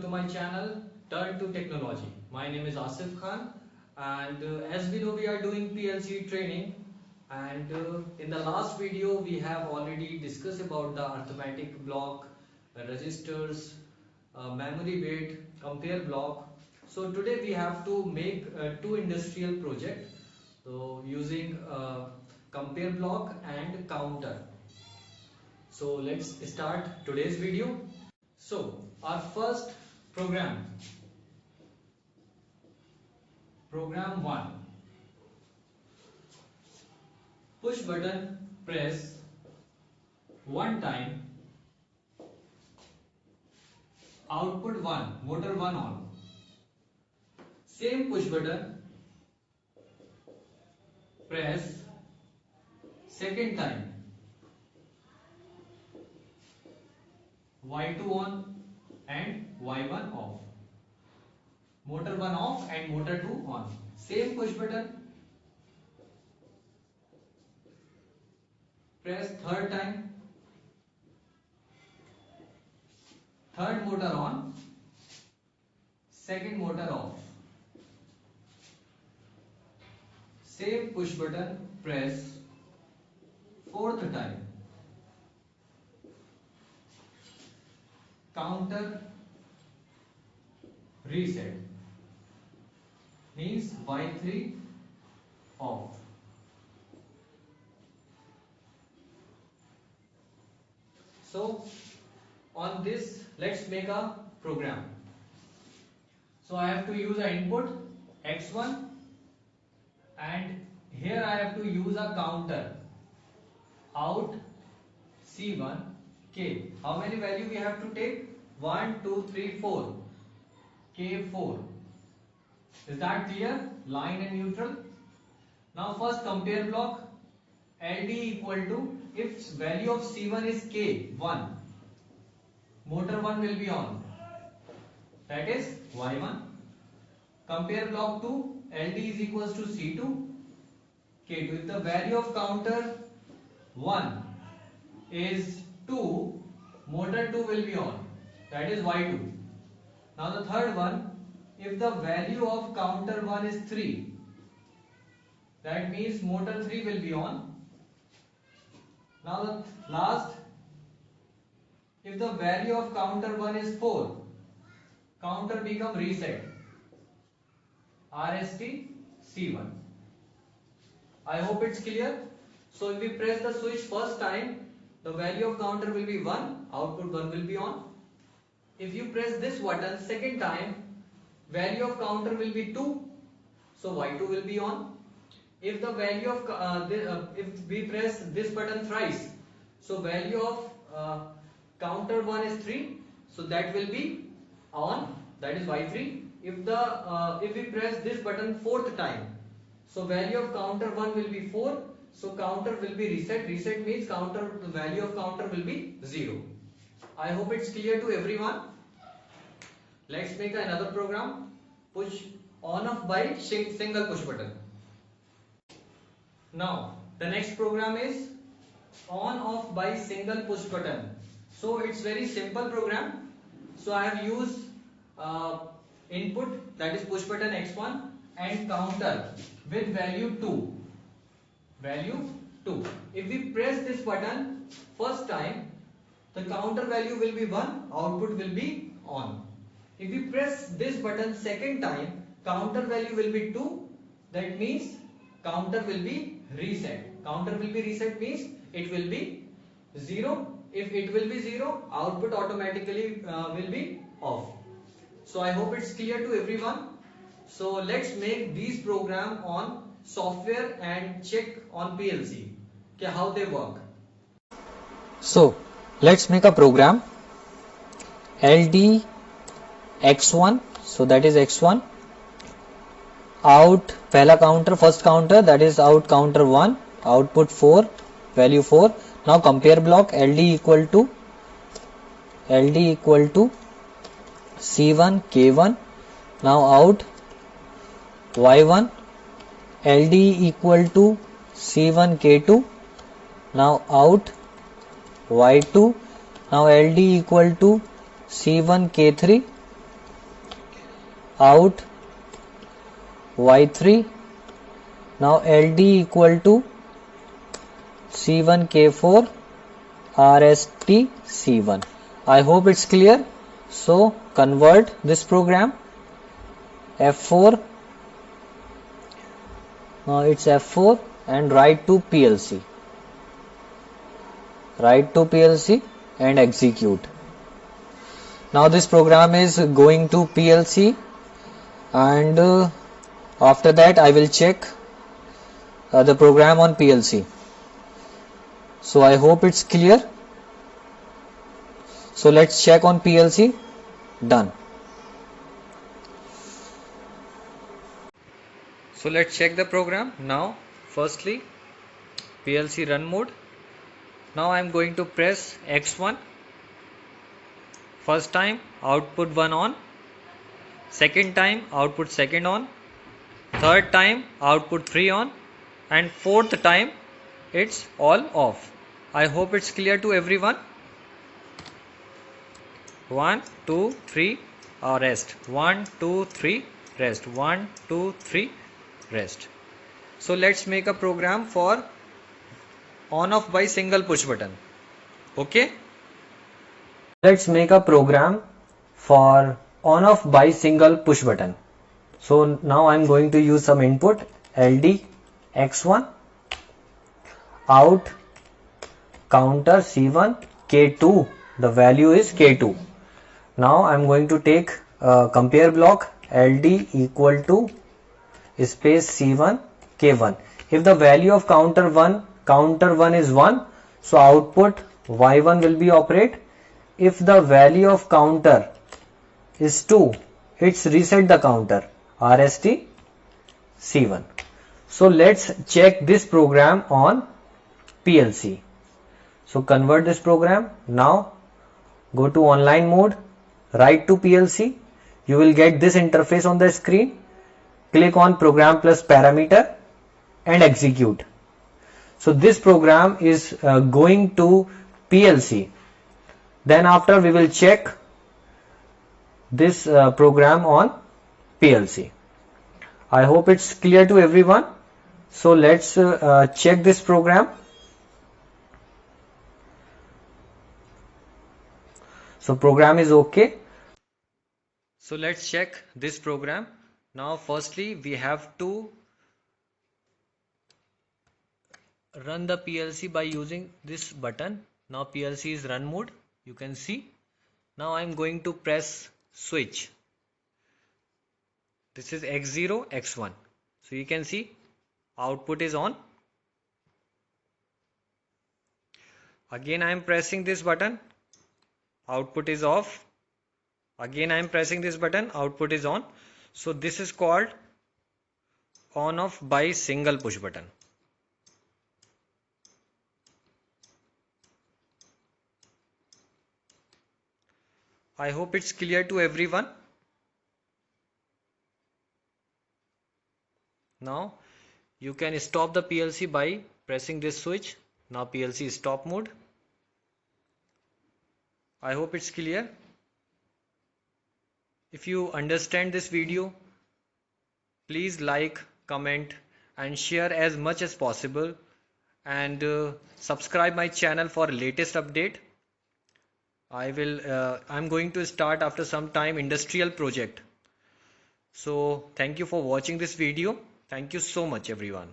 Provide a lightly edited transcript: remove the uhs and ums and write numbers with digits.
to my channel Turn to Technology. My name is Asif Khan, and as we know, we are doing PLC training, and in the last video we have already discussed about the arithmetic block, registers, memory weight, compare block. So today we have to make two industrial project, so using compare block and counter. So let's start today's video. So our first program 1, push button press one time, output 1, motor 1 on. Same push button press second time, Y2 on and Y1 off. Motor 1 off and motor 2 on. Same push button press third time, third motor on, second motor off. Same push button press fourth time, counter reset, means Y3 off. So on this, let's make a program. So I have to use an input x1, and here I have to use a counter out C1 K. How many value we have to take? 1, 2, 3, 4. K4. Is that clear? Line and neutral. Now first compare block. LD equal to, if value of C1 is K1, motor 1 will be on. That is Y1. Compare block 2. LD is equals to C2 K2. If the value of counter 1 is 2, motor 2 will be on. That is Y2. Now the third one, if the value of counter 1 is 3, that means motor 3 will be on. Now the last, if the value of counter 1 is 4, counter become reset. RST C1. I hope it's clear. So if we press the switch first time, the value of counter will be 1, output 1 will be on. If you press this button second time, value of counter will be 2, so Y2 will be on. If the value of if we press this button thrice, so value of counter 1 is 3, so that will be on, that is Y3. If we press this button fourth time, so value of counter 1 will be 4, so counter will be reset. Reset means counter, the value of counter will be 0. I hope it's clear to everyone. Let's make another program. Push on off by single push button. Now the next program is on off by single push button. So it's very simple program. So I have used input, that is push button x1, and counter with value 2. Value 2. If we press this button first time, the counter value will be 1, output will be on. If we press this button second time, counter value will be 2, that means counter will be reset. Counter will be reset means it will be 0. If it will be 0, output automatically will be off. So I hope it's clear to everyone. So let's make these program on software and check on PLC how they work. So let's make a program. LD x1, so that is x1, out pehla counter, first counter, that is out counter 1, output 4, value 4. Now compare block LD equal to C1 K1. Now out Y1, LD equal to C1 K2. Now out Y2. Now LD equal to C1 K3. out Y3. Now LD equal to C1 K4 RST C1. I hope it's clear. So convert this program F4. Now it's F4 and write to PLC. Write to PLC and execute. Now this program is going to PLC, and after that I will check the program on PLC. So I hope it's clear. So let's check on PLC. Done. So let's check the program. Now firstly PLC run mode. Now I am going to press X1. First time output 1 on, second time output 2nd on, third time output 3 on, and fourth time it's all off. I hope it's clear to everyone. 1 2 3 rest, 1 2 3 rest, 1 2 3 rest. So let's make a program for on off by single push button. Okay, Let's make a program for on off by single push button. So now I'm going to use some input LD X1 out counter C1 K2. The value is K2. Now I'm going to take a compare block LD equal to space C1 K1. If the value of counter 1 is 1, so output Y1 will be operate. If the value of counter is 2, it's reset the counter RST C1. So let's check this program on PLC. So convert this program. Now go to online mode, write to PLC. You will get this interface on the screen. Click on program plus parameter and execute. So this program is going to PLC. Then after we will check this program on PLC. I hope it's clear to everyone. So let's check this program. So program is okay. so let's check this program. Now firstly we have to run the PLC by using this button. Now PLC is run mode, you can see. Now I'm going to press switch. This is X0 X1. So you can see output is on. Again I am pressing this button, output is off. Again I am pressing this button, output is on. So this is called on off by single push button. I hope it's clear to everyone. Now you can stop the PLC by pressing this switch. Now PLC is stop mode. I hope it's clear. If you understand this video, please like, comment and share as much as possible, and subscribe my channel for latest update. I'm going to start after some time industrial project. So thank you for watching this video. Thank you so much everyone.